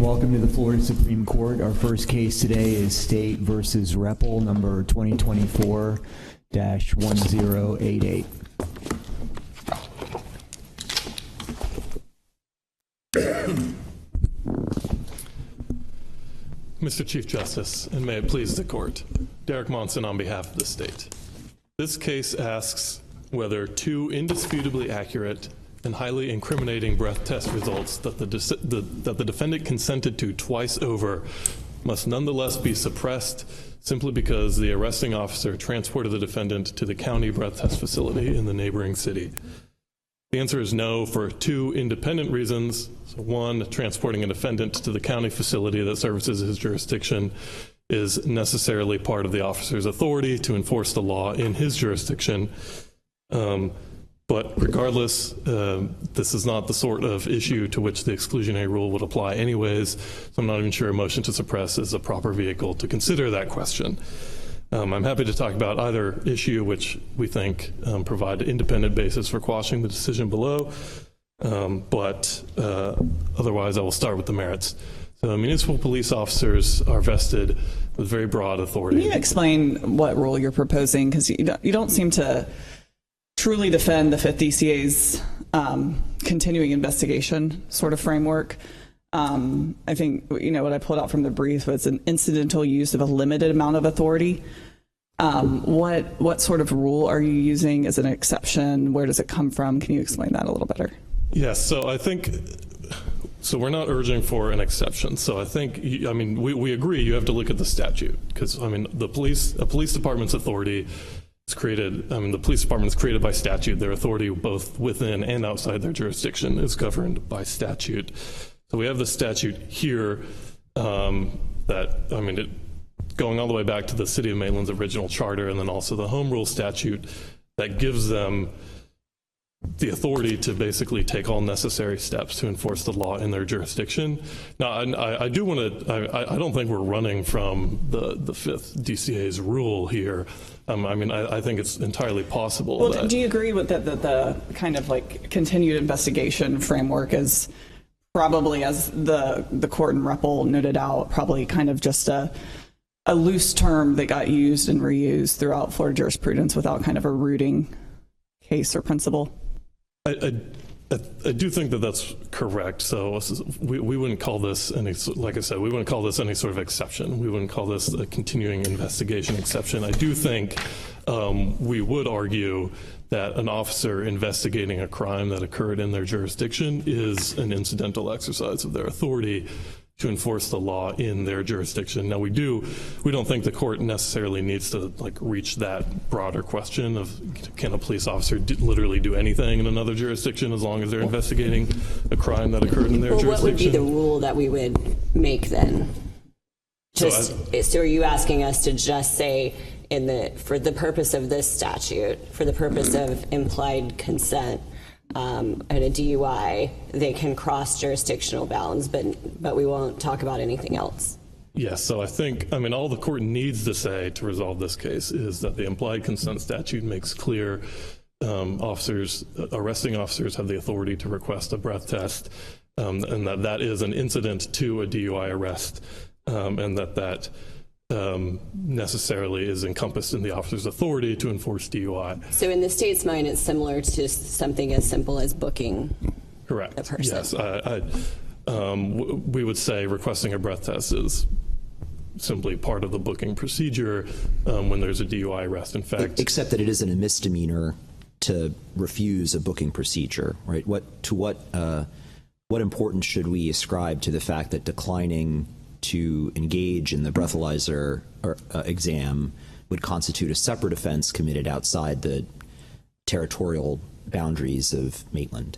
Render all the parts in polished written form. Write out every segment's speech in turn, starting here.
welcome to the Florida Supreme Court. Our first case today is State versus Repple, number 2024-1088. Mr. Chief Justice, and may it please the court, Derek Monson on behalf of the state. This case asks whether two indisputably accurate and highly incriminating breath test results that the defendant consented to twice over must nonetheless be suppressed simply because the arresting officer transported the defendant to the county breath test facility in the neighboring city. The answer is no for two independent reasons. So one, transporting a defendant to the county facility that services his jurisdiction is necessarily part of the officer's authority to enforce the law in his jurisdiction. But regardless, this is not the sort of issue to which the exclusionary rule would apply anyways, so I'm not even sure a motion to suppress is a proper vehicle to consider that question. I'm happy to talk about either issue, which we think provide an independent basis for quashing the decision below, but otherwise I will start with the merits. So municipal police officers are vested with very broad authority. Can you explain what rule you're proposing? Because you don't seem to truly defend the Fifth DCA's continuing investigation sort of framework. I think, what I pulled out from the brief was an incidental use of a limited amount of authority. What sort of rule are you using as an exception? Where does it come from? Can you explain that a little better? Yes, so I think, we're not urging for an exception. So I think, we agree you have to look at the statute because, a police department's authority is created, the police department is created by statute. Their authority both within and outside their jurisdiction is governed by statute. So we have the statute here going all the way back to the City of Maitland's original charter, and then also the Home Rule statute that gives them the authority to basically take all necessary steps to enforce the law in their jurisdiction. Now, I don't think we're running from the Fifth DCA's rule here. I think it's entirely possible. Well, do you agree with that the kind of like continued investigation framework is probably, as the court in Repple noted out, probably kind of just a loose term that got used and reused throughout Florida jurisprudence without kind of a rooting case or principle? I do think that that's correct. So we wouldn't call this like I said, we wouldn't call this any sort of exception. We wouldn't call this a continuing investigation exception. I do think we would argue that an officer investigating a crime that occurred in their jurisdiction is an incidental exercise of their authority to enforce the law in their jurisdiction. Now we don't think the court necessarily needs to reach that broader question of can a police officer literally do anything in another jurisdiction as long as they're investigating a crime that occurred in their jurisdiction. What would be the rule that we would make then? So are you asking us to just say for the purpose of this statute, for the purpose of implied consent, and a DUI, they can cross jurisdictional bounds, but we won't talk about anything else? Yes, so I think, all the court needs to say to resolve this case is that the implied consent statute makes clear arresting officers have the authority to request a breath test, and that is an incident to a DUI arrest, and that necessarily is encompassed in the officer's authority to enforce DUI. So in the state's mind, it's similar to something as simple as booking Correct. a person. Yes, we would say requesting a breath test is simply part of the booking procedure when there's a DUI arrest. In fact, except that it isn't a misdemeanor to refuse a booking procedure, right? What importance should we ascribe to the fact that declining to engage in the breathalyzer exam would constitute a separate offense committed outside the territorial boundaries of Maitland?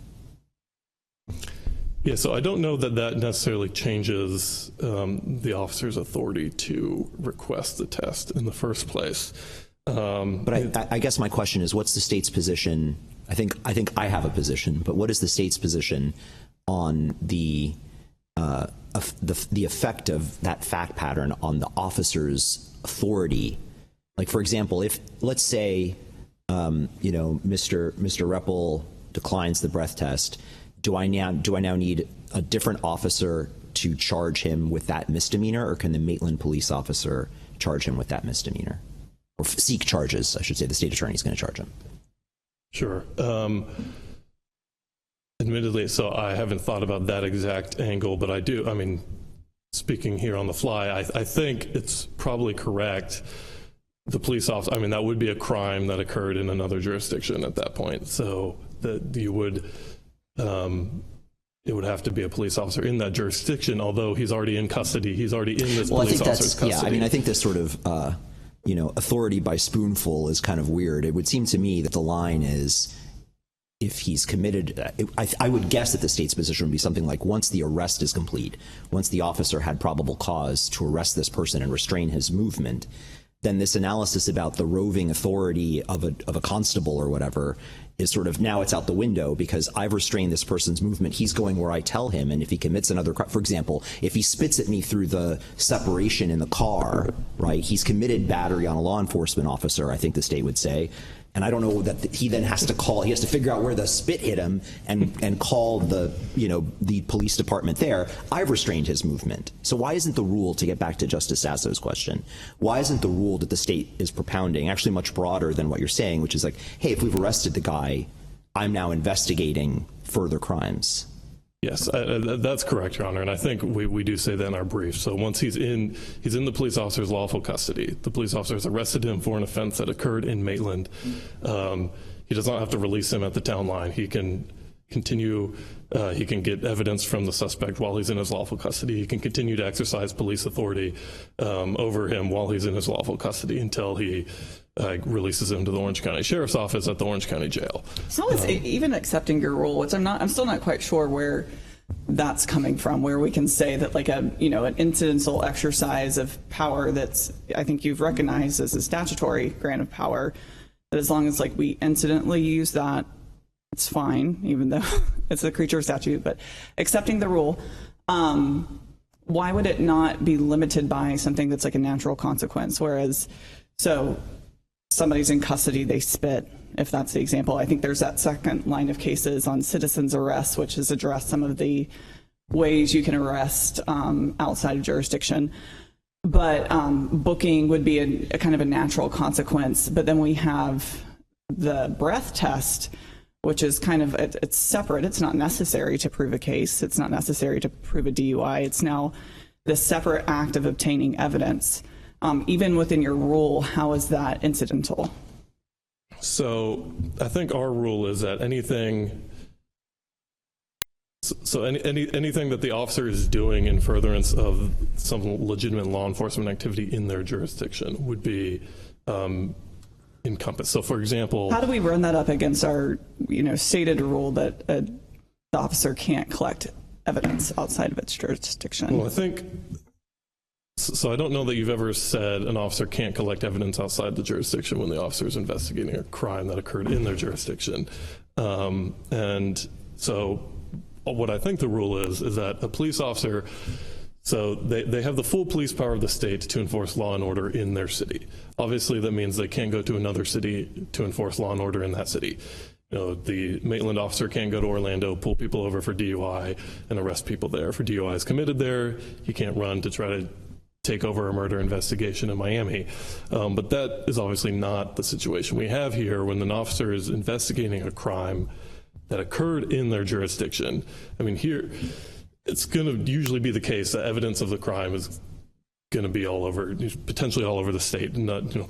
Yeah, so I don't know that necessarily changes the officer's authority to request the test in the first place. But I guess my question is, what's the state's position? I think I have a position, but what is the state's position on the effect of that fact pattern on the officer's authority? Like, for example, if let's say Mr. Repple declines the breath test, do I now need a different officer to charge him with that misdemeanor, or can the Maitland police officer charge him with that misdemeanor? Or seek charges, I should say. The state attorney is going to charge him. Sure. Admittedly, so I haven't thought about that exact angle, but I do. I mean, speaking here on the fly, I think it's probably correct. The police officer, I mean, that would be a crime that occurred in another jurisdiction at that point. So that you would, it would have to be a police officer in that jurisdiction, although he's already in custody. He's already in this police officer's custody. Yeah, I mean, I think this sort of, authority by spoonful is kind of weird. It would seem to me that the line is, if he's committed, I would guess that the state's position would be something like, once the arrest is complete, once the officer had probable cause to arrest this person and restrain his movement, then this analysis about the roving authority of a constable or whatever is sort of, now it's out the window, because I've restrained this person's movement. He's going where I tell him, and if he commits another crime, for example, if he spits at me through the separation in the car, right, he's committed battery on a law enforcement officer, I think the state would say. And I don't know that he then has to figure out where the spit hit him and call the police department there. I've restrained his movement. So why isn't the rule, to get back to Justice Sasso's question, why isn't the rule that the state is propounding actually much broader than what you're saying, which is like, hey, if we've arrested the guy, I'm now investigating further crimes? Yes, that's correct, Your Honor, and I think we do say that in our brief. So once he's in the police officer's lawful custody, the police officer has arrested him for an offense that occurred in Maitland. He does not have to release him at the town line. He can continue, he can get evidence from the suspect while he's in his lawful custody. He can continue to exercise police authority over him while he's in his lawful custody until he releases him to the Orange County Sheriff's Office at the Orange County Jail. So it's even accepting your rule, which I'm still not quite sure where that's coming from, where we can say that like an incidental exercise of power that's, I think you've recognized as a statutory grant of power, that as long as like we incidentally use that, it's fine, even though it's a creature statute. But accepting the rule, why would it not be limited by something that's like a natural consequence? Whereas, so somebody's in custody, they spit, if that's the example. I think there's that second line of cases on citizens arrest, which has addressed some of the ways you can arrest outside of jurisdiction. But booking would be a kind of a natural consequence. But then we have the breath test, which is kind of, it's separate. It's not necessary to prove a case. It's not necessary to prove a DUI. It's now the separate act of obtaining evidence. Even within your rule, how is that incidental? So I think our rule is that anything that the officer is doing in furtherance of some legitimate law enforcement activity in their jurisdiction would be encompassed. So, for example, how do we run that up against our stated rule that the officer can't collect evidence outside of its jurisdiction? Well, I think. So I don't know that you've ever said an officer can't collect evidence outside the jurisdiction when the officer is investigating a crime that occurred in their jurisdiction. And so what I think the rule is that a police officer, so they have the full police power of the state to enforce law and order in their city. Obviously, that means they can't go to another city to enforce law and order in that city. The Maitland officer can't go to Orlando, pull people over for DUI, and arrest people there. For DUIs committed there, he can't run to try to take over a murder investigation in Miami. But that is obviously not the situation we have here when an officer is investigating a crime that occurred in their jurisdiction. I mean, here, it's going to usually be the case that evidence of the crime is going to be all over, potentially all over the state.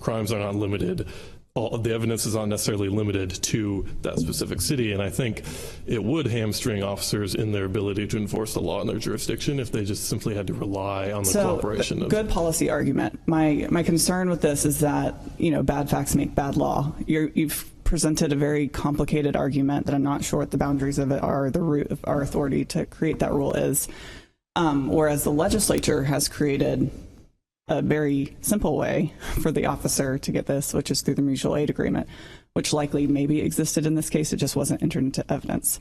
Crimes are not limited. The evidence is not necessarily limited to that specific city, and I think it would hamstring officers in their ability to enforce the law in their jurisdiction if they just simply had to rely on the cooperation of... Good policy argument. My concern with this is that, bad facts make bad law. You've presented a very complicated argument that I'm not sure what the boundaries of it are, the root of our authority to create that rule is, whereas the legislature has created a very simple way for the officer to get this, which is through the mutual aid agreement, which likely maybe existed in this case. It just wasn't entered into evidence.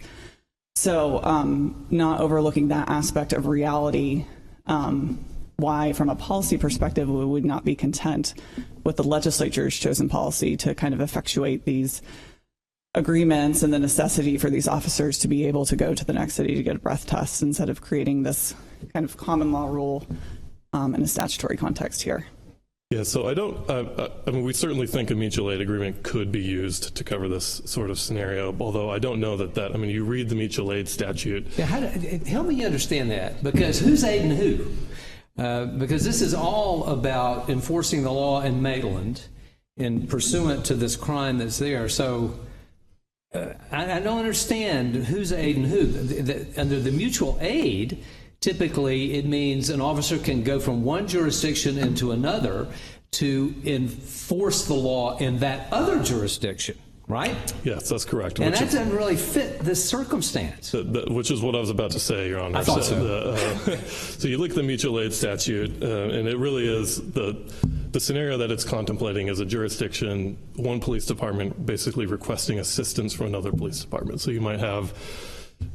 So not overlooking that aspect of reality, why from a policy perspective we would not be content with the legislature's chosen policy to kind of effectuate these agreements and the necessity for these officers to be able to go to the next city to get a breath test instead of creating this kind of common law rule in a statutory context here. Yeah, so I mean, we certainly think a mutual aid agreement could be used to cover this sort of scenario, although I don't know that, I mean, you read the mutual aid statute. Yeah, help me understand that, because who's aiding who? Because this is all about enforcing the law in Maitland and pursuant to this crime that's there. So I don't understand who's aiding who. Under the mutual aid, typically it means an officer can go from one jurisdiction into another to enforce the law in that other jurisdiction, right? Yes, that's correct. And that doesn't really fit this circumstance. Which is what I was about to say, Your Honor. I thought so. So you look at the mutual aid statute, and it really is the scenario that it's contemplating is a jurisdiction, one police department basically requesting assistance from another police department. So you might have,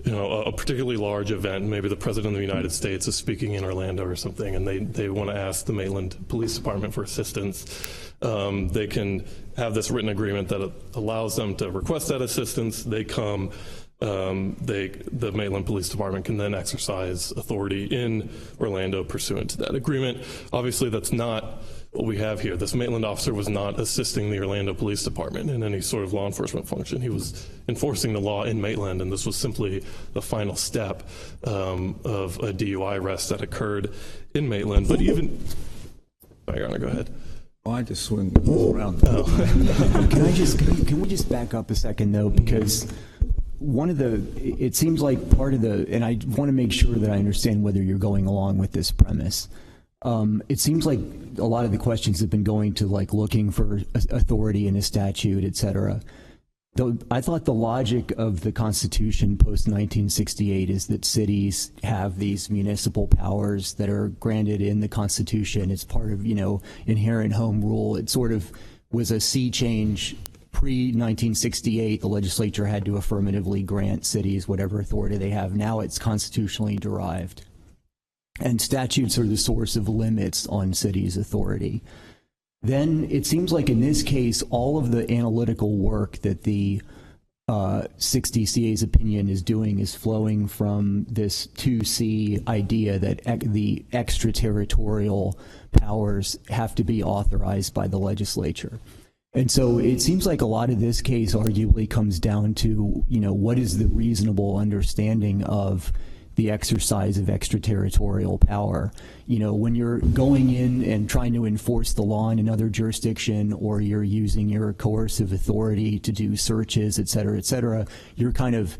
you know, a particularly large event, maybe the President of the United States is speaking in Orlando or something, and they want to ask the Maitland Police Department for assistance. They can have this written agreement that allows them to request that assistance. They come, the Maitland Police Department can then exercise authority in Orlando pursuant to that agreement. Obviously, that's not what we have here. This Maitland officer was not assisting the Orlando Police Department in any sort of law enforcement function. He was enforcing the law in Maitland, and this was simply the final step of a DUI arrest that occurred in Maitland. But even, Your Honor, go ahead. Oh, I just swing around. Can we just back up a second though, because it seems like part of and I want to make sure that I understand whether you're going along with this premise. It seems like a lot of the questions have been going to like looking for authority in a statute, et cetera. Though I thought the logic of the Constitution post 1968 is that cities have these municipal powers that are granted in the Constitution. It's part of, inherent home rule. It sort of was a sea change. Pre-1968, the legislature had to affirmatively grant cities whatever authority they have. Now it's constitutionally derived. And statutes are the source of limits on cities' authority. Then it seems like in this case, all of the analytical work that the 60CA's opinion is doing is flowing from this 2C idea that the extraterritorial powers have to be authorized by the legislature. And so it seems like a lot of this case arguably comes down to, what is the reasonable understanding of the exercise of extraterritorial power. When you're going in and trying to enforce the law in another jurisdiction, or you're using your coercive authority to do searches, et cetera, you're kind of,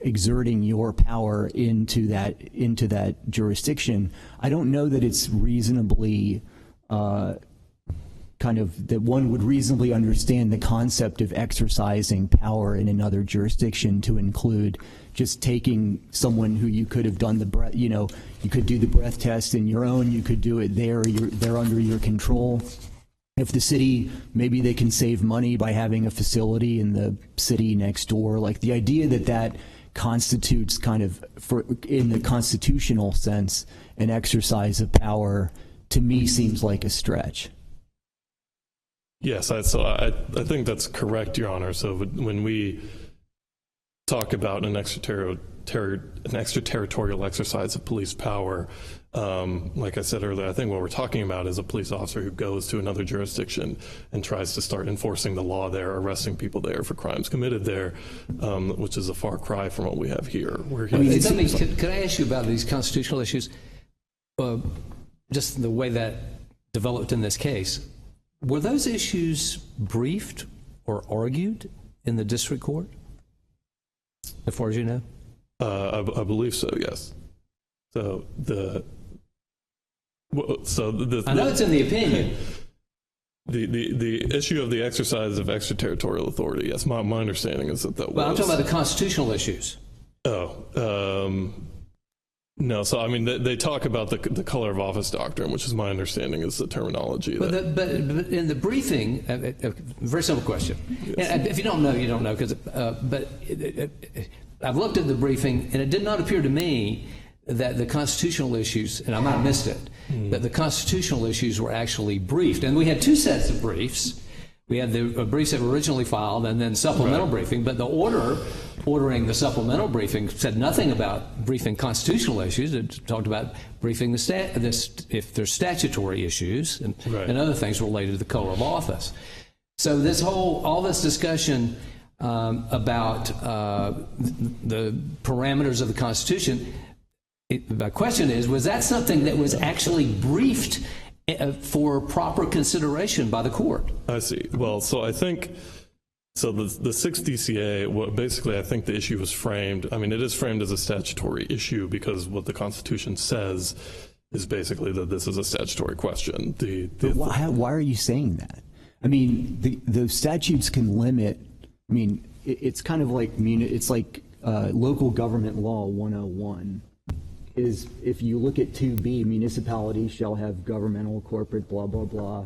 exerting your power into that jurisdiction. I don't know that it's reasonably that one would reasonably understand the concept of exercising power in another jurisdiction to include just taking someone who you could have done you could do the breath test in your own, you could do it there, they're under your control. If the city, maybe they can save money by having a facility in the city next door. Like the idea that constitutes kind of, in the constitutional sense, an exercise of power, to me seems like a stretch. Yes, so I think that's correct, Your Honor. So when we talk about an extraterritorial exercise of police power, like I said earlier, I think what we're talking about is a police officer who goes to another jurisdiction and tries to start enforcing the law there, arresting people there for crimes committed there, which is a far cry from what we have here. Could I ask you about these constitutional issues? Just the way that developed in this case. Were those issues briefed or argued in the district court, as far as you know? I believe so, yes. I know it's in the opinion. The issue of the exercise of extraterritorial authority, yes, my understanding is that was. Well, I'm talking about the constitutional issues. No, so I mean they talk about the color of office doctrine, which is my understanding is the terminology. But in the briefing, a very simple question. Yes. If you don't know, you don't know. But I've looked at the briefing, and it did not appear to me that the constitutional issues, and I might have missed it, that the constitutional issues were actually briefed. And we had two sets of briefs. We had the briefs that were originally filed and then supplemental briefing, but the ordering the supplemental briefing said nothing about briefing constitutional issues. It talked about briefing if there's statutory issues and other things related to the color of office. So all this discussion about the parameters of the Constitution, my question is, was that something that was actually briefed for proper consideration by the court? I see. Well, so I think, so the 6th DCA, basically I think the issue was framed, I mean, it is framed as a statutory issue because what the Constitution says is basically that this is a statutory question. But why are you saying that? I mean, the statutes can limit, I mean, it's kind of like, it's like local government law 101. Is if you look at 2B, municipalities shall have governmental, corporate, blah, blah, blah,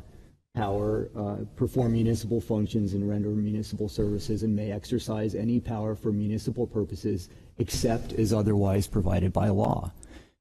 power, perform municipal functions and render municipal services, and may exercise any power for municipal purposes except as otherwise provided by law.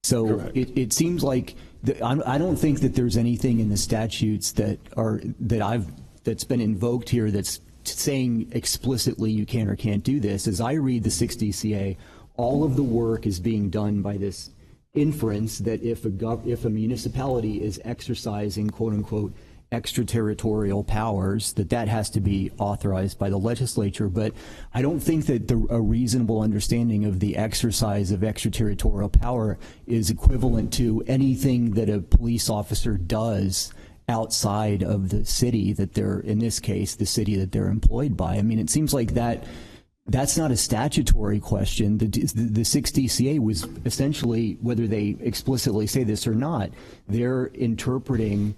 So it seems like, I don't think that there's anything in the statutes that's been invoked here that's saying explicitly you can or can't do this. As I read the 6th DCA, all of the work is being done by this inference that if a municipality is exercising quote unquote extraterritorial powers, that has to be authorized by the legislature. But I don't think that a reasonable understanding of the exercise of extraterritorial power is equivalent to anything that a police officer does outside of the city that they're, in this case, the city that they're employed by. I mean, it seems like that's not a statutory question. The 6th DCA was essentially, whether they explicitly say this or not, they're interpreting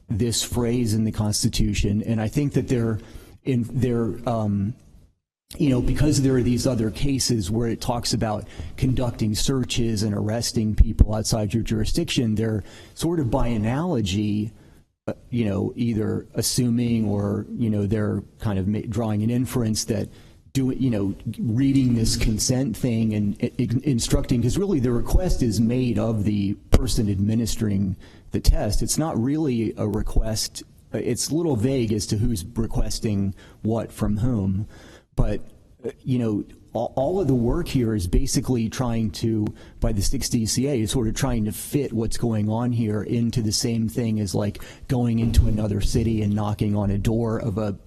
this phrase in the Constitution, and I think that because there are these other cases where it talks about conducting searches and arresting people outside your jurisdiction, they're sort of by analogy, either assuming or, they're kind of drawing an inference that reading this consent thing and instructing, because really the request is made of the person administering the test. It's not really a request. It's a little vague as to who's requesting what from whom. But, all of the work here is basically trying to, by the 6th DCA, is sort of trying to fit what's going on here into the same thing as like going into another city and knocking on a door of a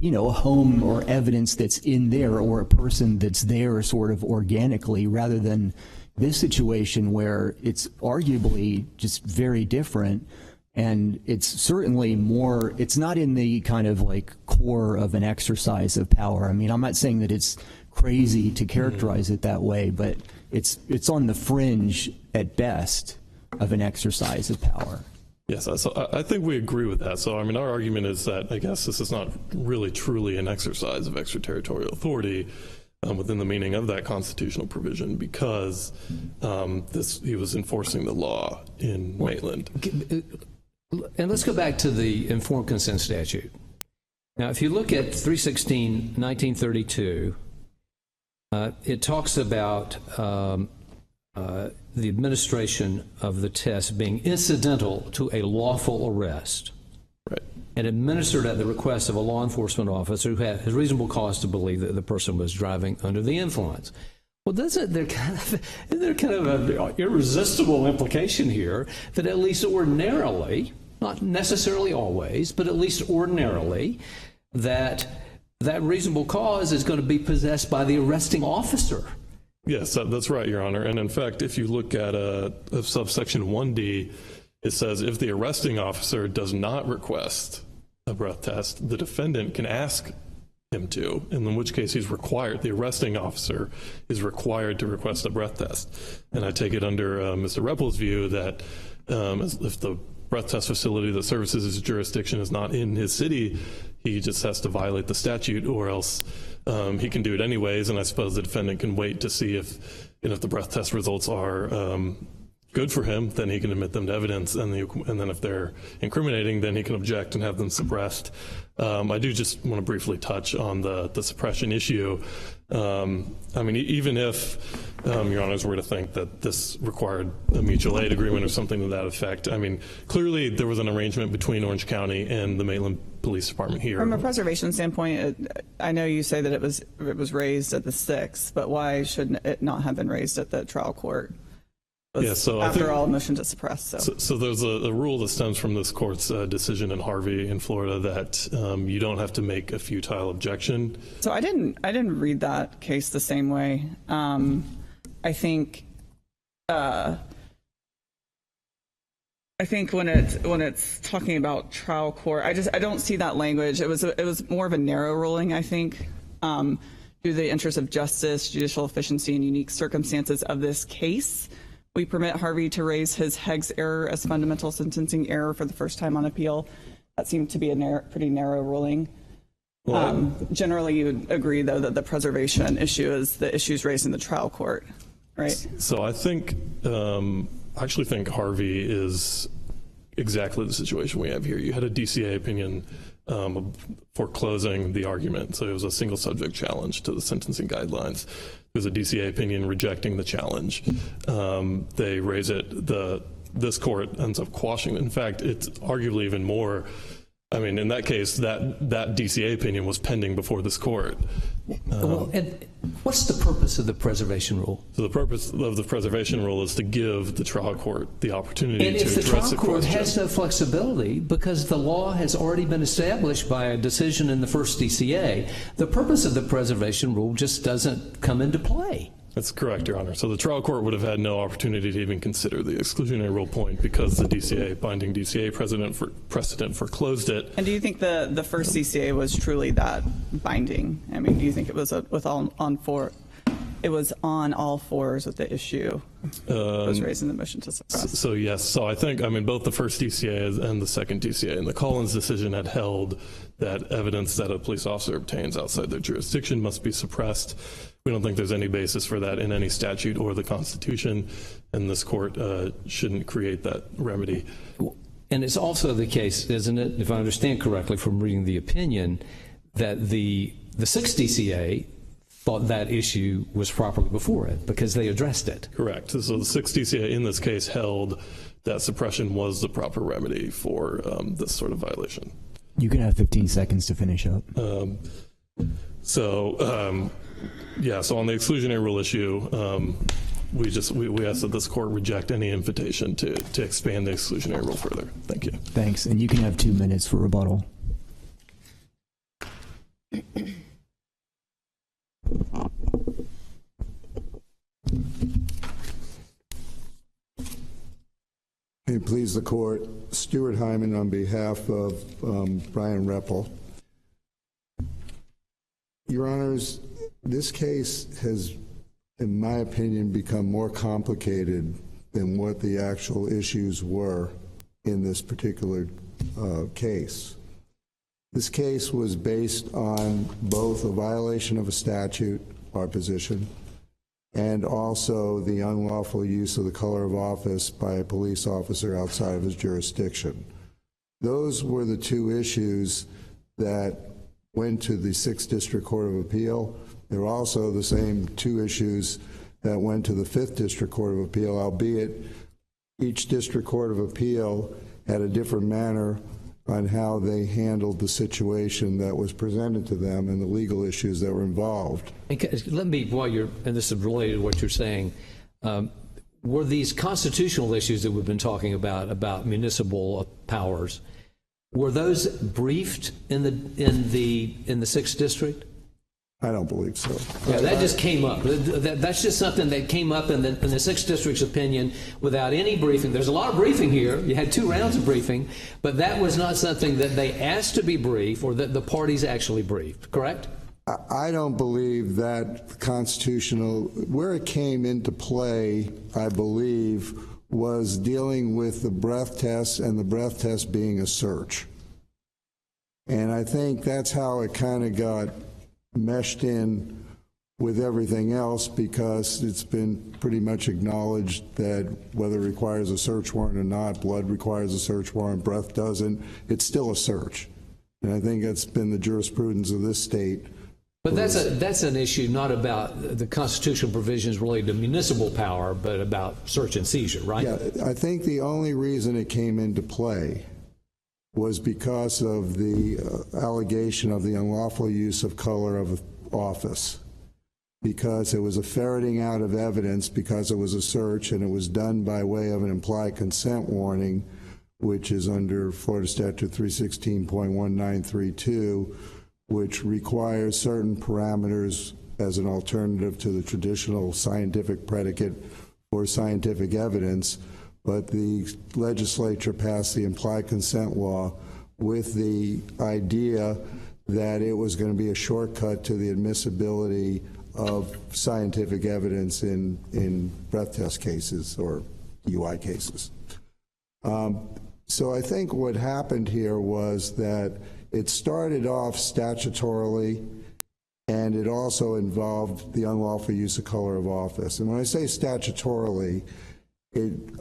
home or evidence that's in there or a person that's there sort of organically, rather than this situation where it's arguably just very different. And it's certainly more, it's not in the kind of like core of an exercise of power. I mean, I'm not saying that it's crazy to characterize it that way, but it's on the fringe at best of an exercise of power. Yes, so I think we agree with that. So, I mean, our argument is that I guess this is not really truly an exercise of extraterritorial authority within the meaning of that constitutional provision, because he was enforcing the law in Maitland. And let's go back to the informed consent statute. Now, if you look at 316-1932, it talks about the administration of the test being incidental to a lawful arrest, right, and administered at the request of a law enforcement officer who has reasonable cause to believe that the person was driving under the influence. Well, isn't there kind of an irresistible implication here that at least ordinarily, not necessarily always, but at least ordinarily, that reasonable cause is going to be possessed by the arresting officer? Yes, that's right, Your Honor. And in fact, if you look at subsection 1D, it says if the arresting officer does not request a breath test, the defendant can ask him to, in which case he's required, the arresting officer is required to request a breath test. And I take it under Mr. Repple's view that if the breath test facility that services his jurisdiction is not in his city, he just has to violate the statute, or else he can do it anyways. And I suppose the defendant can wait to see if the breath test results are good for him, then he can admit them to evidence, and then if they're incriminating, then he can object and have them suppressed. I do just want to briefly touch on the suppression issue. I mean, even if Your Honors were to think that this required a mutual aid agreement or something to that effect, I mean, clearly there was an arrangement between Orange County and the Maitland Police Department here. From a preservation standpoint, I know you say that it was raised at the 6th, but why shouldn't it not have been raised at the trial court? Yeah, so after all, motion to suppress. So there's a rule that stems from this court's decision in Harvey in Florida that you don't have to make a futile objection. So I didn't read that case the same way. I think when it's talking about trial court, I don't see that language. It was more of a narrow ruling, I think. Due to the interest of justice, judicial efficiency, and unique circumstances of this case, we permit Harvey to raise his Heggs error as fundamental sentencing error for the first time on appeal. That seemed to be a pretty narrow ruling. Generally, you would agree, though, that the preservation issue is the issues raised in the trial court, right? So I think, I actually think Harvey is exactly the situation we have here. You had a DCA opinion foreclosing the argument. So it was a single subject challenge to the sentencing guidelines. There's a DCA opinion rejecting the challenge. They raise it, this court ends up quashing it. In fact, it's arguably even more, I mean, in that case, that DCA opinion was pending before this court. And what's the purpose of the preservation rule? So the purpose of the preservation rule is to give the trial court the opportunity to address the question. And if the trial court has no flexibility, because the law has already been established by a decision in the first DCA, the purpose of the preservation rule just doesn't come into play. That's correct, Your Honor. So the trial court would have had no opportunity to even consider the exclusionary rule point because the DCA, binding DCA precedent foreclosed it. And do you think the first DCA was truly that binding? I mean, do you think it was it was on all fours with the issue was raised in the motion to suppress? So yes. So I think, I mean, both the first DCA and the second DCA and the Collins decision had held that evidence that a police officer obtains outside their jurisdiction must be suppressed. We don't think there's any basis for that in any statute or the Constitution, and this court shouldn't create that remedy. And it's also the case, isn't it, if I understand correctly from reading the opinion, that the sixth DCA thought that issue was properly before it because they addressed it. Correct. So the sixth DCA in this case held that suppression was the proper remedy for this sort of violation. You can have 15 seconds to finish up. Yeah, so on the exclusionary rule issue, we ask that this court reject any invitation to expand the exclusionary rule further. Thank you. Thanks, and you can have 2 minutes for rebuttal. May it please the court, Stuart Hyman on behalf of Bryan Repple. Your Honors, this case has, in my opinion, become more complicated than what the actual issues were in this particular case. This case was based on both a violation of a statute, our position, and also the unlawful use of the color of office by a police officer outside of his jurisdiction. Those were the two issues that went to the 6th District Court of Appeal. They're also the same two issues that went to the 5th District Court of Appeal, albeit each District Court of Appeal had a different manner on how they handled the situation that was presented to them and the legal issues that were involved. Let me, while you're, and this is related to what you're saying, were these constitutional issues that we've been talking about municipal powers, were those briefed in the 6th District? I don't believe so. Yeah, that just came up. That's just something that came up in the 6th District's opinion without any briefing. There's a lot of briefing here. You had 2 rounds of briefing, but that was not something that they asked to be briefed or that the parties actually briefed, correct? I don't believe that constitutional, where it came into play, I believe, was dealing with the breath test and the breath test being a search. And I think that's how it kind of got meshed in with everything else, because it's been pretty much acknowledged that whether it requires a search warrant or not, blood requires a search warrant, breath doesn't, it's still a search. And I think that's been the jurisprudence of this state But that's an issue not about the constitutional provisions related to municipal power, but about search and seizure, right? Yeah, I think the only reason it came into play was because of the allegation of the unlawful use of color of office, because it was a ferreting out of evidence, because it was a search and it was done by way of an implied consent warning, which is under Florida Statute 316.1932, which requires certain parameters as an alternative to the traditional scientific predicate for scientific evidence. But the legislature passed the implied consent law with the idea that it was going to be a shortcut to the admissibility of scientific evidence in breath test cases or UI cases. So I think what happened here was that it started off statutorily, and it also involved the unlawful use of color of office. And when I say statutorily,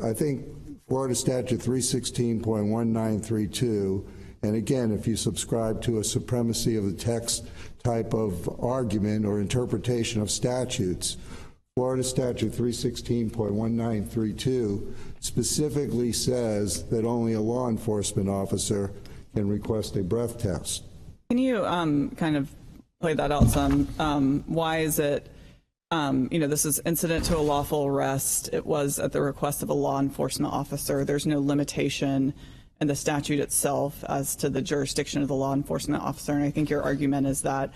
I think Florida Statute 316.1932, and again, if you subscribe to a supremacy of the text type of argument or interpretation of statutes, Florida Statute 316.1932 specifically says that only a law enforcement officer can request a breath test. Can you kind of play that out some? Why is it, this is incident to a lawful arrest. It was at the request of a law enforcement officer. There's no limitation in the statute itself as to the jurisdiction of the law enforcement officer. And I think your argument is that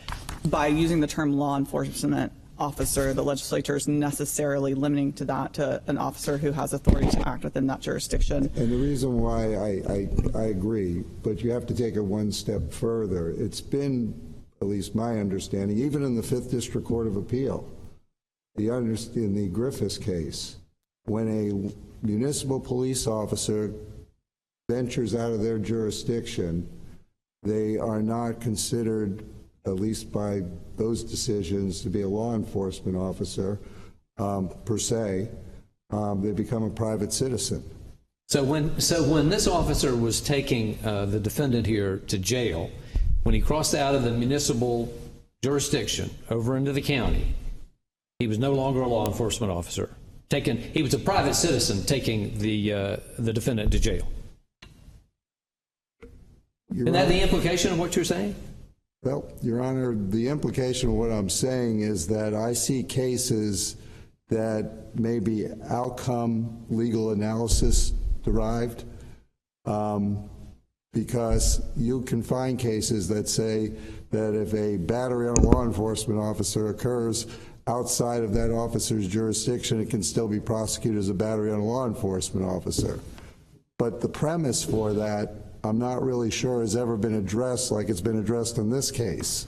by using the term law enforcement officer, the legislature is necessarily limiting to that to an officer who has authority to act within that jurisdiction. And the reason why I agree, but you have to take it one step further. It's been, at least my understanding, even in the 5th District Court of Appeal, in the Griffiths case, when a municipal police officer ventures out of their jurisdiction, they are not considered, at least by those decisions, to be a law enforcement officer per se. They become a private citizen. So when this officer was taking the defendant here to jail, when he crossed out of the municipal jurisdiction over into the county, he was no longer a law enforcement officer. He was a private citizen taking the defendant to jail. Isn't that the implication of what you're saying? Well, Your Honor, the implication of what I'm saying is that I see cases that may be outcome legal analysis derived, because you can find cases that say that if a battery on a law enforcement officer occurs outside of that officer's jurisdiction, it can still be prosecuted as a battery on a law enforcement officer. But the premise for that, I'm not really sure has ever been addressed like it's been addressed in this case,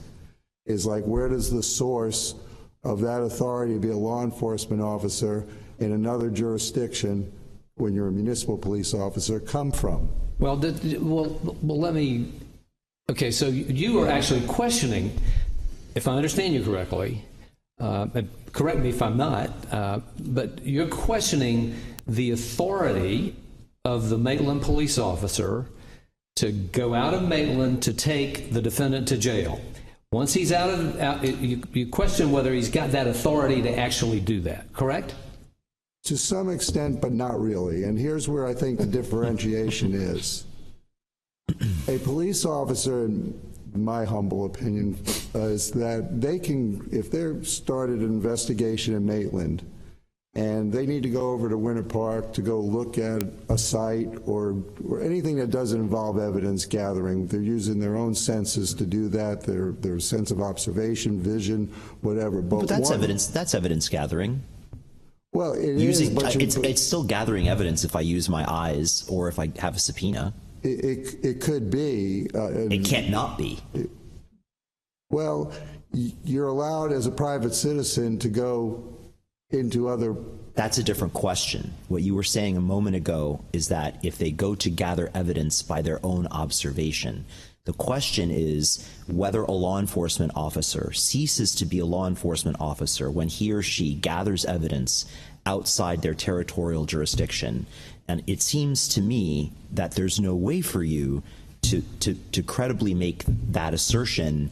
is like, where does the source of that authority to be a law enforcement officer in another jurisdiction when you're a municipal police officer come from? Well, let me, okay, so you are actually questioning, if I understand you correctly, correct me if I'm not, but you're questioning the authority of the Maitland police officer to go out of Maitland to take the defendant to jail. Once he's you question whether he's got that authority to actually do that, correct? To some extent, but not really. And here's where I think the differentiation is. A police officer, in my humble opinion, is that they can, if they're started an investigation in Maitland and they need to go over to Winter Park to go look at a site or anything that doesn't involve evidence gathering, they're using their own senses to do that, their sense of observation, vision, whatever. But that's evidence gathering. Well, it's still gathering evidence if I use my eyes or if I have a subpoena. It could be. It can't not be. Well, you're allowed as a private citizen to go into other... That's a different question. What you were saying a moment ago is that if they go to gather evidence by their own observation, the question is whether a law enforcement officer ceases to be a law enforcement officer when he or she gathers evidence outside their territorial jurisdiction. And it seems to me that there's no way for you to credibly make that assertion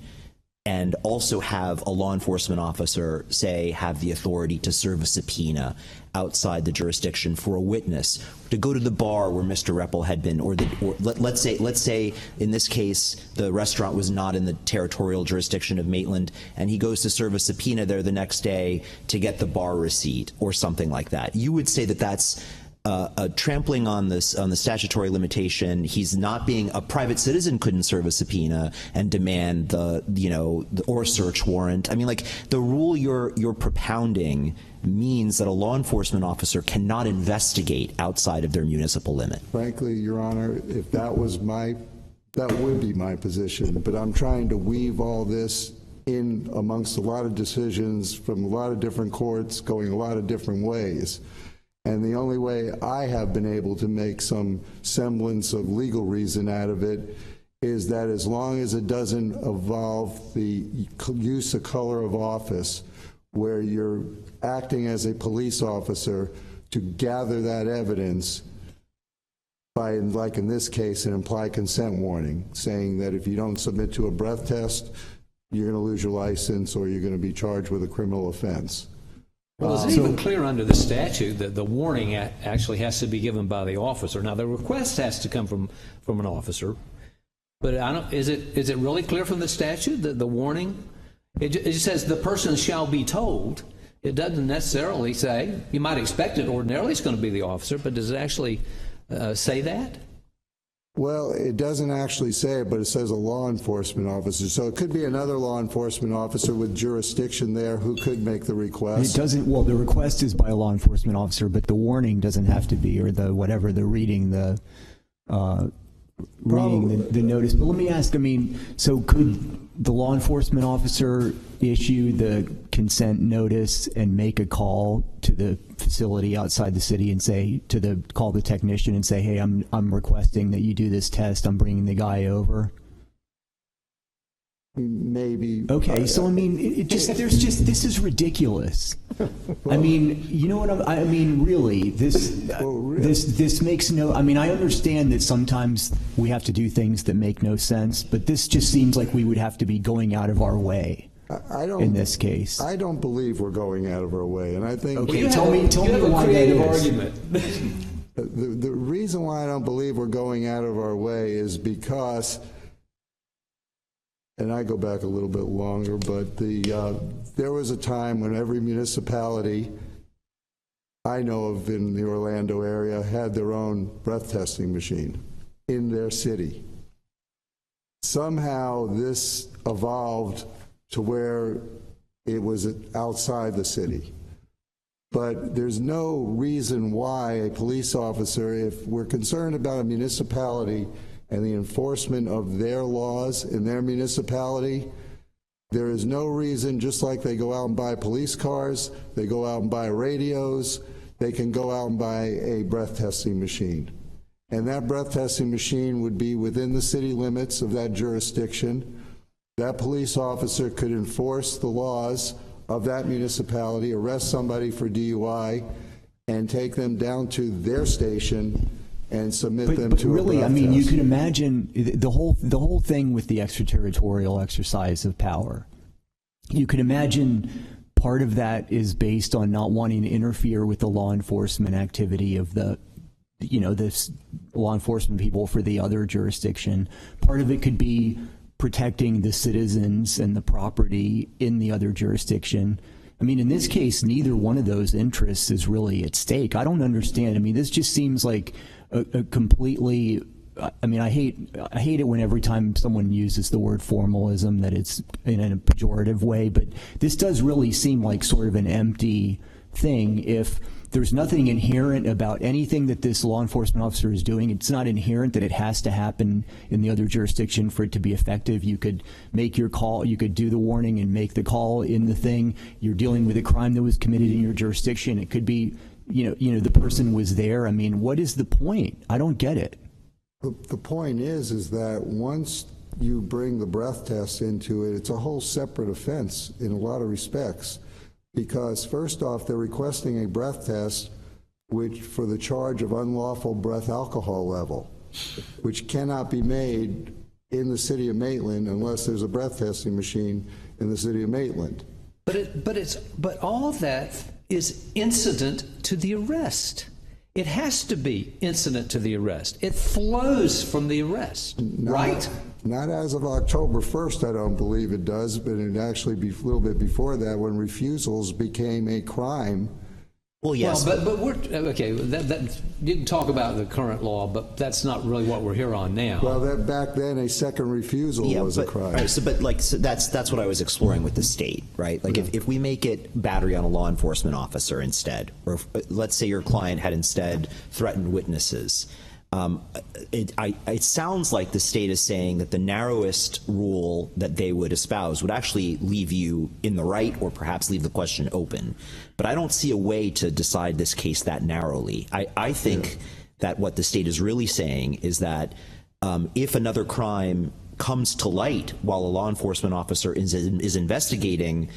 and also have a law enforcement officer, say, have the authority to serve a subpoena outside the jurisdiction for a witness to go to the bar where Mr. Repple had been, or let's say in this case the restaurant was not in the territorial jurisdiction of Maitland, and he goes to serve a subpoena there the next day to get the bar receipt or something like that. You would say that that's a trampling on the statutory limitation. He's not being a private citizen, couldn't serve a subpoena and demand or search warrant. I mean, like, the rule you're propounding means that a law enforcement officer cannot investigate outside of their municipal limit. Frankly, Your Honor, if that would be my position, but I'm trying to weave all this in amongst a lot of decisions from a lot of different courts going a lot of different ways. And the only way I have been able to make some semblance of legal reason out of it is that as long as it doesn't involve the use of color of office, where you're acting as a police officer to gather that evidence by, like in this case, an implied consent warning, saying that if you don't submit to a breath test, you're going to lose your license or you're going to be charged with a criminal offense. Well, it's even clear under the statute that the warning actually has to be given by the officer. Now, the request has to come from an officer, but is it really clear from the statute that the warning, it just says the person shall be told. It doesn't necessarily say, you might expect it ordinarily it's going to be the officer, but does it actually say that? Well, it doesn't actually say it, but it says a law enforcement officer. So it could be another law enforcement officer with jurisdiction there who could make the request. It doesn't, well, the request is by a law enforcement officer, but the warning doesn't have to be, or the whatever, the reading the notice. But let me ask, I mean, so could the law enforcement officer issue the consent notice and make a call to the facility outside the city and say, call the technician and say, hey, I'm requesting that you do this test, I'm bringing the guy over? Maybe. Okay, so I mean, this is ridiculous. I mean, you know what I mean, really, this makes no, I mean, I understand that sometimes we have to do things that make no sense, but this just seems like we would have to be going out of our way. In this case, I don't believe we're going out of our way, and I think. Okay, tell me why that is. Argument. The reason why I don't believe we're going out of our way is because, and I go back a little bit longer, but there was a time when every municipality I know of in the Orlando area had their own breath testing machine in their city. Somehow this evolved to where it was outside the city. But there's no reason why a police officer, if we're concerned about a municipality and the enforcement of their laws in their municipality, there is no reason, just like they go out and buy police cars, they go out and buy radios, they can go out and buy a breath testing machine. And that breath testing machine would be within the city limits of that jurisdiction. That police officer could enforce the laws of that municipality, arrest somebody for DUI, and take them down to their station and submit them to really, a breath I mean, test. you can imagine the whole thing with the extraterritorial exercise of power. You can imagine part of that is based on not wanting to interfere with the law enforcement activity of the law enforcement people for the other jurisdiction. Part of it could be protecting the citizens and the property in the other jurisdiction. I mean, in this case, neither one of those interests is really at stake. I don't understand. I mean, this just seems like a completely, I mean, I hate it when every time someone uses the word formalism that it's in a pejorative way, but this does really seem like sort of an empty thing. If there's nothing inherent about anything that this law enforcement officer is doing, it's not inherent that it has to happen in the other jurisdiction for it to be effective. You could make your call, you could do the warning and make the call in the thing. You're dealing with a crime that was committed in your jurisdiction. It could be, the person was there. I mean, what is the point? I don't get it. The point is that once you bring the breath test into it, it's a whole separate offense in a lot of respects. Because first off, they're requesting a breath test which for the charge of unlawful breath alcohol level, which cannot be made in the city of Maitland unless there's a breath testing machine in the city of Maitland. But all of that is incident to the arrest. It has to be incident to the arrest. It flows from the arrest, right? Not as of October 1st, I don't believe it does, but it actually be a little bit before that when refusals became a crime. Well, yes. Well, but we're okay. That you can talk about the current law, but that's not really what we're here on now. Well, that back then a second refusal was a crime. Right, so that's what I was exploring with the state, right? Like if we make it battery on a law enforcement officer instead, or if, let's say your client had instead threatened witnesses. It sounds like the state is saying that the narrowest rule that they would espouse would actually leave you in the right or perhaps leave the question open. But I don't see a way to decide this case that narrowly. I think that what the state is really saying is that if another crime comes to light while a law enforcement officer is investigating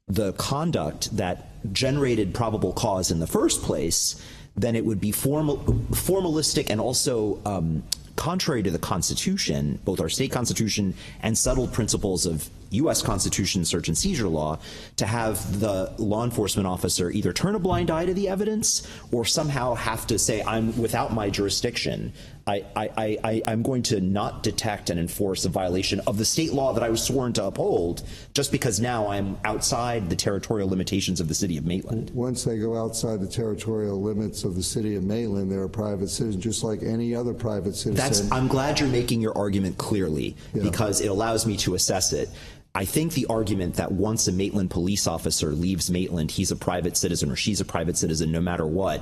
the conduct that generated probable cause in the first place, then it would be formalistic and also contrary to the Constitution, both our state Constitution and settled principles of U.S. Constitution search and seizure law, to have the law enforcement officer either turn a blind eye to the evidence or somehow have to say, I'm without my jurisdiction. I'm going to not detect and enforce a violation of the state law that I was sworn to uphold just because now I'm outside the territorial limitations of the city of Maitland. Once they go outside the territorial limits of the city of Maitland, they're a private citizen, just like any other private citizen. I'm glad you're making your argument clearly because it allows me to assess it. I think the argument that once a Maitland police officer leaves Maitland, he's a private citizen or she's a private citizen no matter what,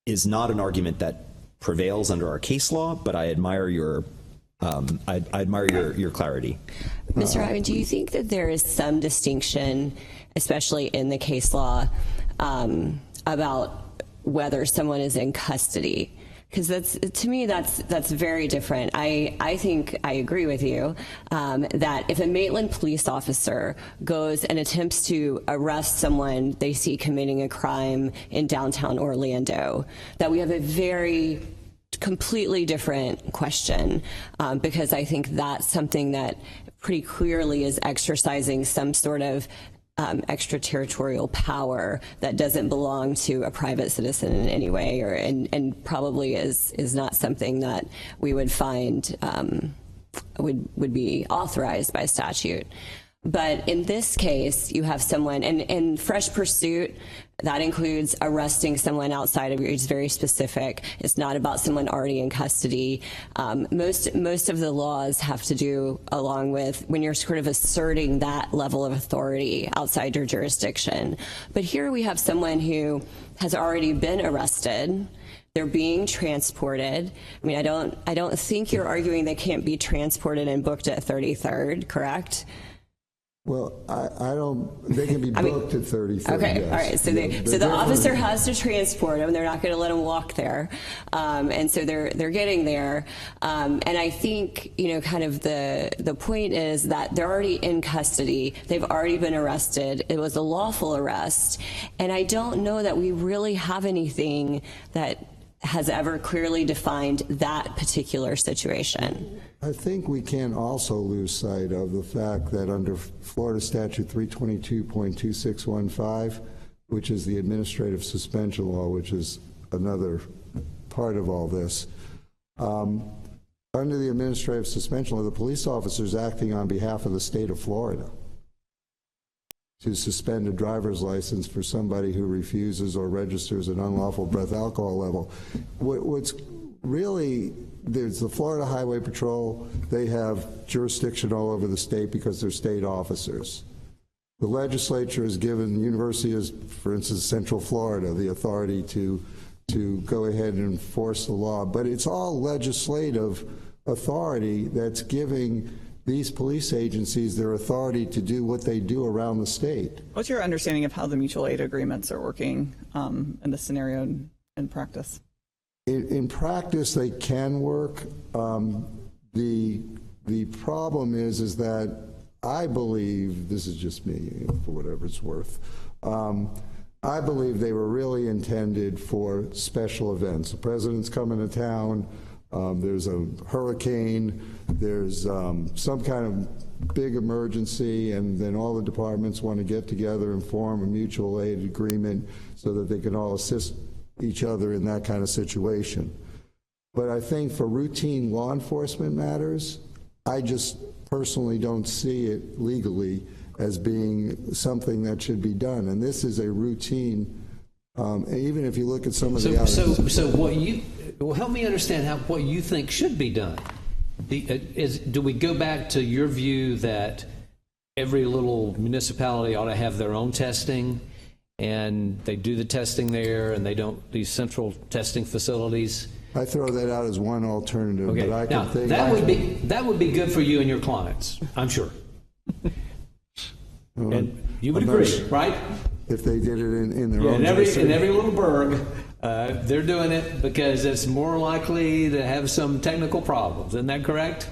is not an argument that prevails under our case law, but I admire your your clarity. Mr. Ryan, do you think that there is some distinction, especially in the case law, about whether someone is in custody? Because to me, that's very different. I think I agree with you that if a Maitland police officer goes and attempts to arrest someone they see committing a crime in downtown Orlando, that we have a very completely different question because I think that's something that pretty clearly is exercising some sort of extraterritorial power that doesn't belong to a private citizen in any way, or and probably is not something that we would find would be authorized by statute. But in this case, you have someone, and in fresh pursuit, that includes arresting someone outside of it's very specific. It's not about someone already in custody. Most of the laws have to do along with when you're sort of asserting that level of authority outside your jurisdiction. But here we have someone who has already been arrested. They're being transported. I mean, I don't think you're arguing they can't be transported and booked at 33rd, correct? Well, I don't. They can be booked at 33rd. Okay, yes. all right. So the officer has to transport them. They're not going to let them walk there, and so they're getting there. And I think kind of the point is that they're already in custody. They've already been arrested. It was a lawful arrest, and I don't know that we really have anything that has ever clearly defined that particular situation. I think we can also lose sight of the fact that under Florida Statute 322.2615, which is the administrative suspension law, which is another part of all this, under the administrative suspension law, the police officer is acting on behalf of the state of Florida to suspend a driver's license for somebody who refuses or registers an unlawful breath alcohol level. What's really, there's the Florida Highway Patrol. They have jurisdiction all over the state because they're state officers. The legislature has given the University of, for instance, Central Florida, the authority to go ahead and enforce the law. But it's all legislative authority that's giving these police agencies their authority to do what they do around the state. What's your understanding of how the mutual aid agreements are working in this scenario in practice? In practice, they can work. The problem is that I believe, this is just me, for whatever it's worth, I believe they were really intended for special events. The president's coming to town, there's a hurricane, there's some kind of big emergency, and then all the departments want to get together and form a mutual aid agreement so that they can all assist each other in that kind of situation. But I think for routine law enforcement matters, I just personally don't see it legally as being something that should be done. And this is a routine, even if you look at some of the others. So what you, well, help me understand what you think should be done. Do we go back to your view that every little municipality ought to have their own testing, and they do the testing there, and they don't, these central testing facilities? I throw that out as one alternative, Okay. but I Now, can think that would be good for you and your clients, I'm sure. And you would agree, right? if they did it in their Yeah, own in every jurisdiction. little burg, they're doing it because it's more likely to have some technical problems. Isn't that correct?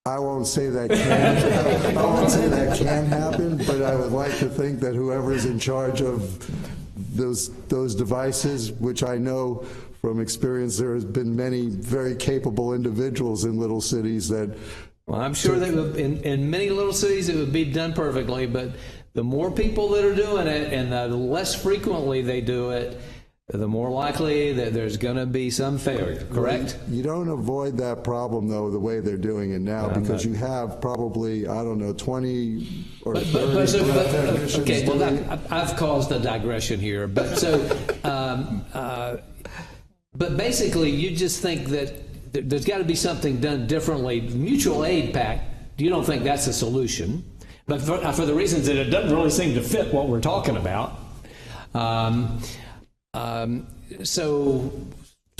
I won't say that can. I won't say that can happen, but I would like to think that whoever is in charge of those devices, which I know from experience, there has been many very capable individuals in little cities that. Well, I'm sure that in many little cities it would be done perfectly, but the more people that are doing it and the less frequently they do it, the more likely that there's going to be some failure, correct? You don't avoid that problem, though, the way they're doing it now, because you have probably, I don't know, 20 or 30 technicians. Okay, well, I've caused a digression here, but so, but basically, you just think that there's got to be something done differently. Mutual aid pact, you don't think that's a solution? But for the reasons that it doesn't really seem to fit what we're talking about. So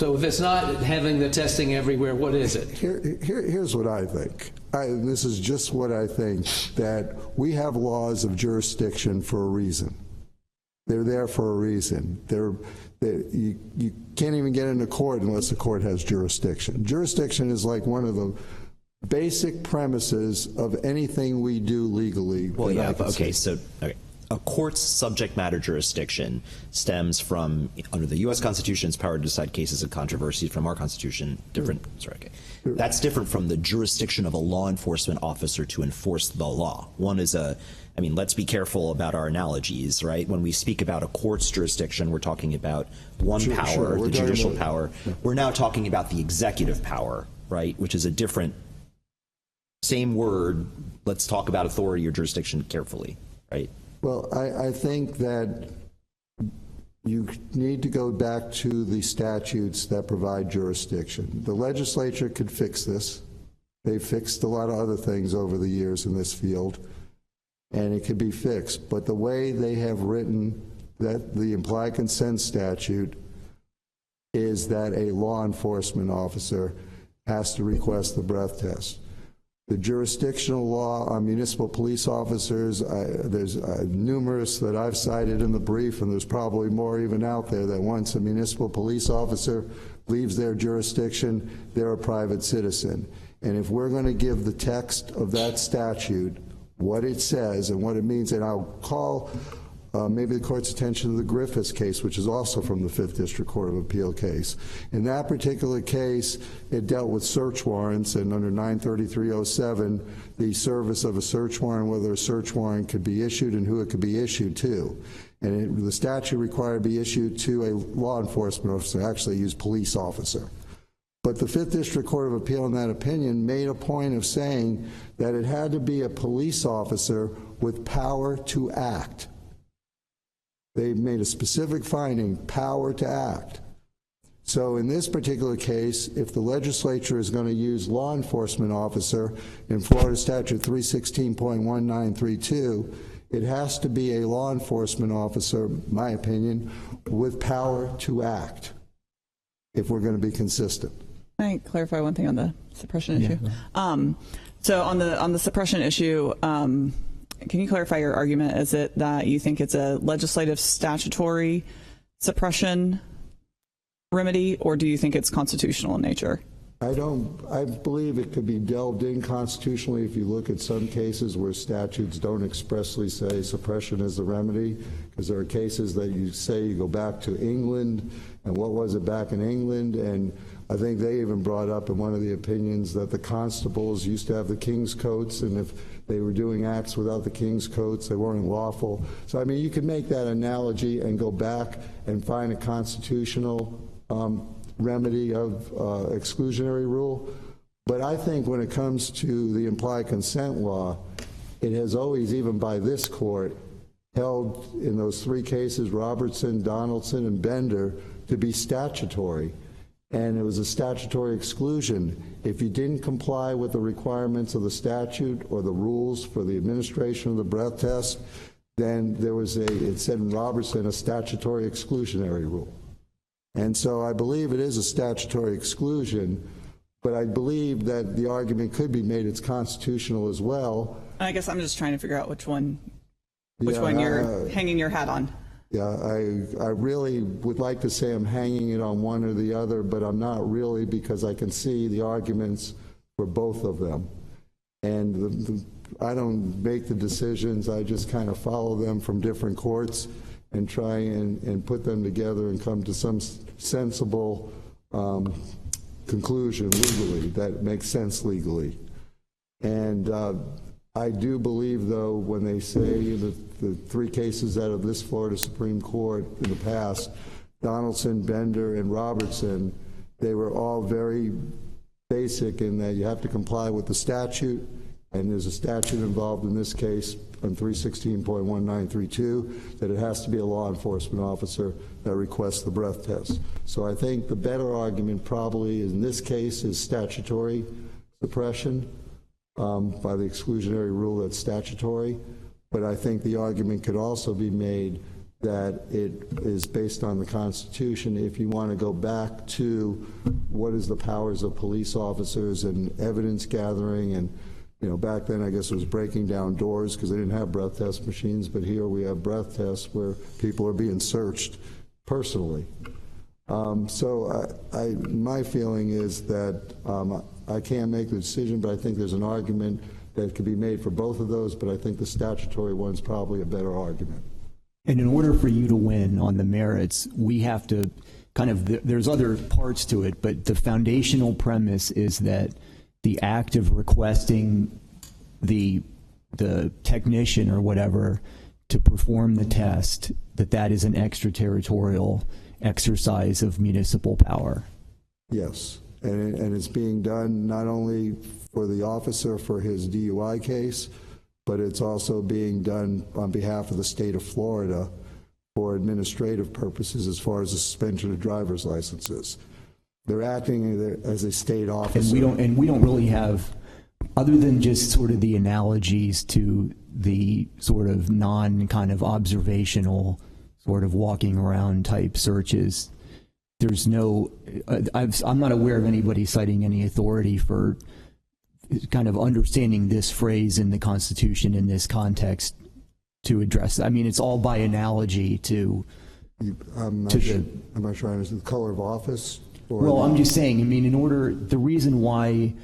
if it's not having the testing everywhere, what is it? Here's what I think. This is just what I think, that we have laws of jurisdiction for a reason. They're there for a reason. You can't even get into court unless the court has jurisdiction. Jurisdiction is like one of the basic premises of anything we do legally. Well, yeah, okay, so a court's subject matter jurisdiction stems from, under the U.S. Constitution's power to decide cases of controversy, from our Constitution, different, sorry, okay. That's different from the jurisdiction of a law enforcement officer to enforce the law. One is let's be careful about our analogies, right? When we speak about a court's jurisdiction, we're talking about one power, the judicial power. We're now talking about the executive power, right, which is a different, same word. Let's talk about authority or jurisdiction carefully, right? Well, I think that you need to go back to the statutes that provide jurisdiction. The legislature could fix this. They've fixed a lot of other things over the years in this field, and it could be fixed. But the way they have written that the implied consent statute is that a law enforcement officer has to request the breath test. The jurisdictional law on municipal police officers, there's numerous that I've cited in the brief, and there's probably more even out there, that once a municipal police officer leaves their jurisdiction, they're a private citizen. And if we're going to give the text of that statute what it says and what it means, and I'll call maybe the court's attention to the Griffiths case, which is also from the 5th District Court of Appeal case. In that particular case, it dealt with search warrants, and under 93307, the service of a search warrant, whether a search warrant could be issued and who it could be issued to. And the statute required to be issued to a law enforcement officer, actually used police officer. But the 5th District Court of Appeal, in that opinion, made a point of saying that it had to be a police officer with power to act. They made a specific finding, power to act. So in this particular case, if the legislature is going to use law enforcement officer in Florida Statute 316.1932, it has to be a law enforcement officer, my opinion, with power to act, if we're going to be consistent. Can I clarify one thing on the suppression issue? So on the suppression issue, can you clarify your argument? Is it that you think it's a legislative statutory suppression remedy, or do you think it's constitutional in nature? I believe it could be delved in constitutionally if you look at some cases where statutes don't expressly say suppression is the remedy, because there are cases that you say you go back to England, and what was it back in England? And I think they even brought up in one of the opinions that the constables used to have the king's coats, and if they were doing acts without the king's coats, they weren't lawful. So, I mean, you can make that analogy and go back and find a constitutional remedy of exclusionary rule. But I think when it comes to the implied consent law, it has always, even by this court, held in those three cases, Robertson, Donaldson, and Bender, to be statutory. And it was a statutory exclusion. If you didn't comply with the requirements of the statute or the rules for the administration of the breath test, then there was it said in Robertson, a statutory exclusionary rule. And so I believe it is a statutory exclusion, but I believe that the argument could be made it's constitutional as well. I guess I'm just trying to figure out which one you're hanging your hat on. Yeah, I really would like to say I'm hanging it on one or the other, but I'm not really, because I can see the arguments for both of them. And I don't make the decisions, I just kind of follow them from different courts and try and put them together and come to some sensible conclusion legally that makes sense legally. And I do believe, though, when they say that the three cases out of this Florida Supreme Court in the past, Donaldson, Bender, and Robertson, they were all very basic in that you have to comply with the statute, and there's a statute involved in this case on 316.1932 that it has to be a law enforcement officer that requests the breath test. So I think the better argument probably in this case is statutory suppression by the exclusionary rule that's statutory. But I think the argument could also be made that it is based on the Constitution. If you want to go back to what is the powers of police officers and evidence gathering, and back then I guess it was breaking down doors because they didn't have breath test machines, but here we have breath tests where people are being searched personally. So my feeling is that I can't make the decision, but I think there's an argument that could be made for both of those, but I think the statutory one's probably a better argument. And in order for you to win on the merits, we have to there's other parts to it, but the foundational premise is that the act of requesting the technician or whatever to perform the test, that is an extraterritorial exercise of municipal power. Yes, and it's being done not only for the officer for his DUI case, but it's also being done on behalf of the state of Florida for administrative purposes as far as the suspension of driver's licenses. They're acting as a state officer. And we don't really have, other than just sort of the analogies to the sort of observational sort of walking around type searches, there's no, I'm not aware of anybody citing any authority for kind of understanding this phrase in the Constitution in this context to address. I mean, it's all by analogy to. I'm not sure I understand the color of office. Well, I'm just saying. I mean, the reason why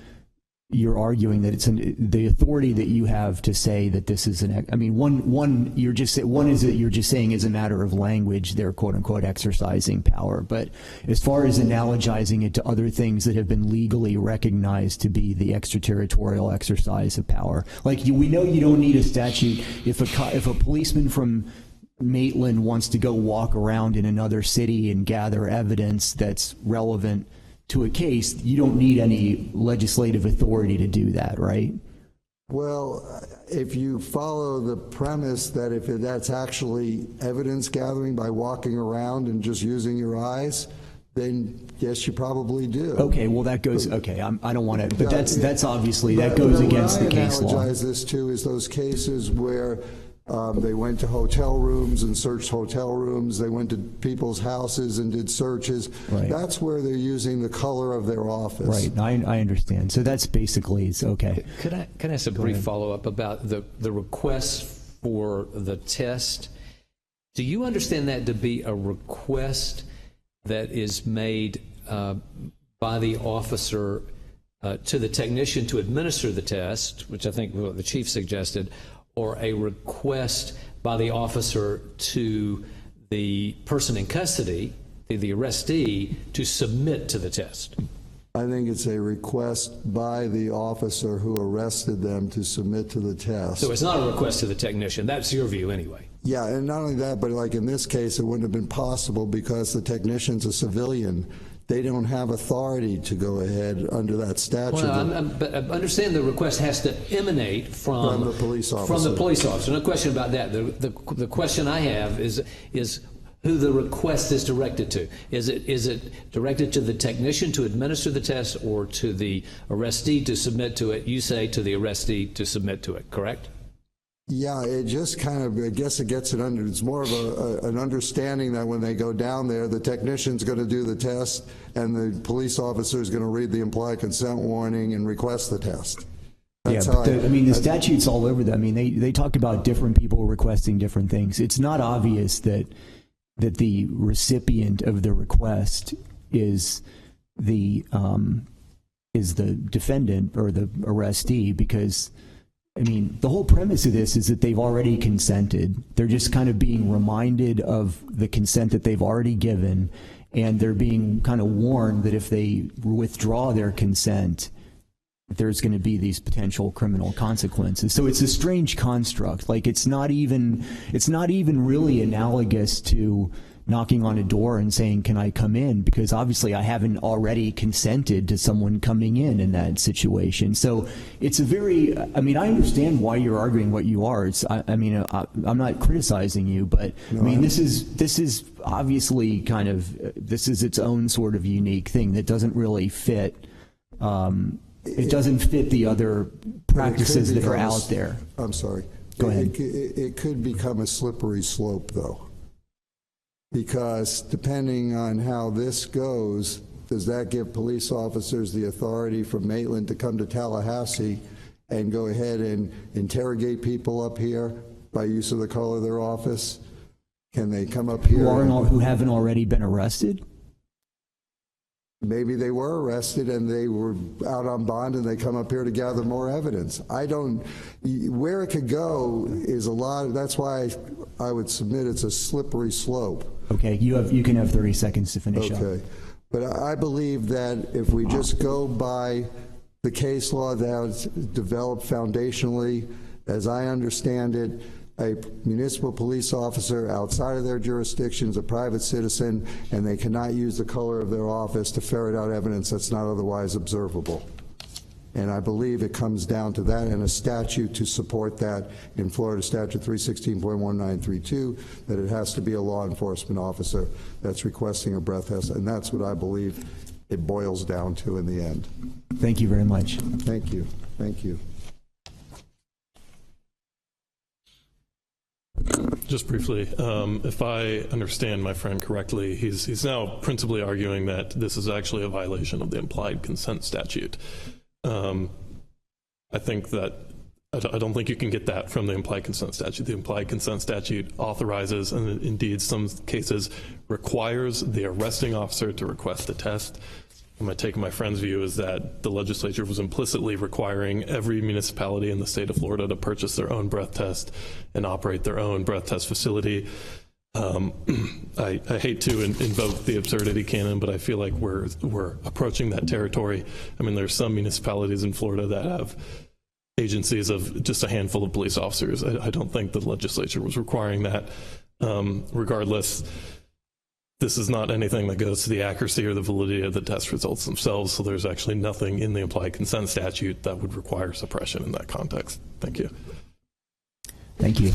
you're arguing that it's the authority that you have to say that this is one is that you're just saying as a matter of language they're quote unquote exercising power, but as far as analogizing it to other things that have been legally recognized to be the extraterritorial exercise of power, like we know you don't need a statute if a policeman from Maitland wants to go walk around in another city and gather evidence that's relevant to a case, you don't need any legislative authority to do that, right? Well, if you follow the premise that if that's actually evidence gathering by walking around and just using your eyes, then yes, you probably do. Okay, well that goes, okay, I don't want to, but that's obviously, that goes against the case law. What I analogize this to is those cases where they went to hotel rooms and searched hotel rooms. They went to people's houses and did searches. Right. That's where they're using the color of their office. Right. I understand. So that's basically, it's okay. Can I ask a brief follow-up about the request for the test? Do you understand that to be a request that is made by by the officer to the technician to administer the test, which I think what the chief suggested, or a request by the officer to the person in custody, the arrestee, to submit to the test? I think it's a request by the officer who arrested them to submit to the test. So it's not a request to the technician. That's your view anyway. Yeah, and not only that, but like in this case, it wouldn't have been possible because the technician's a civilian. They don't have authority to go ahead under that statute. Well, but I understand the request has to emanate from the police officer. From the police officer. No question about that. The question I have is who the request is directed to. Is it directed to the technician to administer the test or to the arrestee to submit to it? You say to the arrestee to submit to it, correct? Yeah, it just kind of, I guess it gets it under, it's more of an understanding that when they go down there, the technician's going to do the test and the police officer is going to read the implied consent warning and request the test. That's yeah, but the statute's all over that. I mean, they talk about different people requesting different things. It's not obvious that the recipient of the request is the defendant or the arrestee, because I mean, the whole premise of this is that they've already consented. They're just kind of being reminded of the consent that they've already given, and they're being kind of warned that if they withdraw their consent, there's going to be these potential criminal consequences. So it's a strange construct. Like it's not even really analogous to knocking on a door and saying, "Can I come in?" Because obviously I haven't already consented to someone coming in that situation. So it's a very, I mean, I understand why you're arguing what you are. I'm not criticizing you, but I mean, this is obviously kind of, this is its own sort of unique thing that doesn't really fit. It doesn't fit the other practices that are out there. I'm sorry. Go ahead. It could become a slippery slope, though. Because depending on how this goes, does that give police officers the authority from Maitland to come to Tallahassee and go ahead and interrogate people up here by use of the color of their office? Can they come up here? Who haven't already been arrested? Maybe they were arrested and they were out on bond and they come up here to gather more evidence. Where it could go is a lot. That's why I would submit it's a slippery slope. Okay, you can have 30 seconds to finish up. Okay, but I believe that if we just go by the case law that's developed foundationally, as I understand it, a municipal police officer outside of their jurisdiction is a private citizen, and they cannot use the color of their office to ferret out evidence that's not otherwise observable. And I believe it comes down to that and a statute to support that in Florida Statute 316.1932, that it has to be a law enforcement officer that's requesting a breath test, and that's what I believe it boils down to in the end. Thank you very much. Thank you. Thank you. Just briefly, if I understand my friend correctly, he's now principally arguing that this is actually a violation of the implied consent statute. I think that I don't think you can get that from the implied consent statute. The implied consent statute authorizes, and indeed some cases requires, the arresting officer to request a test. My take, my friend's view is that the legislature was implicitly requiring every municipality in the state of Florida to purchase their own breath test and operate their own breath test facility. I hate to invoke the absurdity canon, but I feel like we're approaching that territory. I mean, there's some municipalities in Florida that have agencies of just a handful of police officers. I don't think the legislature was requiring that. Regardless, this is not anything that goes to the accuracy or the validity of the test results themselves, so there's actually nothing in the implied consent statute that would require suppression in that context. Thank you. Thank you.